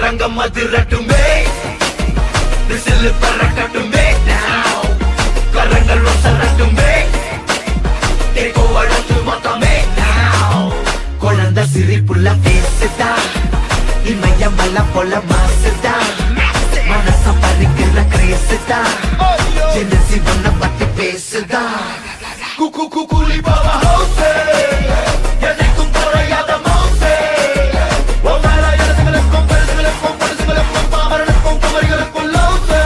அரங்கம் அதிரட்டுமே whistle பறக்கட்டுமே now கரங்கள் ஒசரட்டுமே தேக்கோ அழகு மொத்தமே now குழந்தை சிரிப்புள்ள பேசுதா இமயம் மல்ல போல மாசுதா மனச பறிக்கிற கிரேசுதா ஜெனசி ஒன்ன பத்தி பேசுதா குக்கு குக்குலி பாபா ஹவுசே எனக்கும் குறையாத மவுசே ஒவ்வொரு இடத்துகளுக்கும் பரிசுகளுக்கும் பரிசுகளுக்கும் பாமரனுக்கும் குமரிகளுக்கும் லவுசே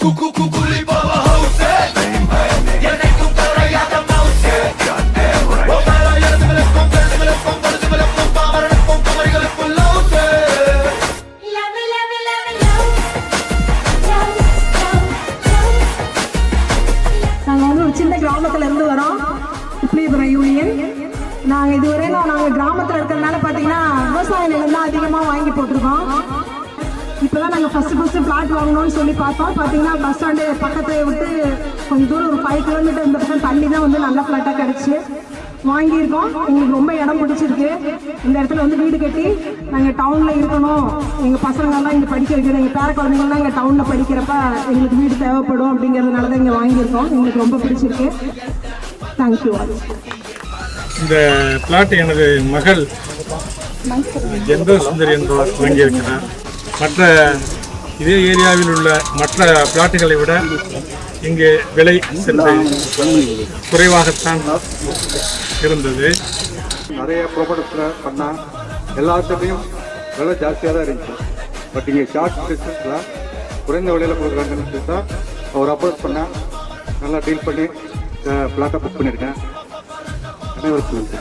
குக்கு குக்குலி பாபா ஹவுசே எனக்கும் குறையாத மவுசே ஒவ்வொரு இடத்துகளுக்கும் பரிசுகளுக்கும் பரிசுகளுக்கும் பாமரனுக்கும் குமரிகளுக்கும் லவுசே நாங்கள் வந்து ஒரு சின்ன கிராமத்துல இருந்து வரோம் உப்ளிபுரம் யூனியன். நாங்கள் இதுவரையிலும் நாங்கள் கிராமத்தில் இருக்கிறதுனால பார்த்தீங்கன்னா விவசாய நிலம் தான் அதிகமாக வாங்கி போட்டிருக்கோம். இப்போ தான் நாங்கள் ஃபஸ்ட்டு பிளாட் வாங்கணும்னு சொல்லி பார்த்தோம். பார்த்தீங்கன்னா பஸ் ஸ்டாண்டு பக்கத்தை விட்டு கொஞ்சம் தூரம் ஒரு 5 கிலோமீட்டர் இந்த பக்கம் தள்ளி தான் வந்து நல்ல ஃப்ளாட்டாக கிடச்சி வாங்கியிருக்கோம். எங்களுக்கு ரொம்ப இடம் பிடிச்சிருக்கு. இந்த இடத்துல வந்து வீடு கட்டி நாங்கள் டவுனில் இருக்கணும், எங்கள் பசங்கள்லாம் இங்கே படிக்க வைக்கணும், எங்கள் பேர குழந்தைங்கள்லாம் இங்கே டவுனில் படிக்கிறப்ப எங்களுக்கு வீடு தேவைப்படும் அப்படிங்கிறதுனால தான் இங்கே வாங்கியிருக்கோம். எங்களுக்கு ரொம்ப பிடிச்சிருக்கு. தேங்க்யூ. இந்த பிளாட் எனது மகள் ஜெந்தர் சுந்தரி என்பவர் வாங்கியிருக்கிறார். மற்ற இதே ஏரியாவில் உள்ள மற்ற பிளாட்டுகளை விட இங்கே விலை சற்று குறைவாகத்தான் இருந்தது. நிறைய ப்ராப்பர்ட்டிஸில் பண்ணால் எல்லாத்துலேயும் விலை ஜாஸ்தியாக தான் இருந்துச்சு. பட் இங்கே ஷார்ட் டிஸ்டன்ஸில் குறைந்த விலையில் கொடுக்குறாங்கன்னு சொல்லி தான் அவர் அப்ரோச் பண்ணேன். நல்லா டீல் பண்ணி பிளாட்டை புக் பண்ணியிருக்கேன். அனைவருக்கும் நன்றி.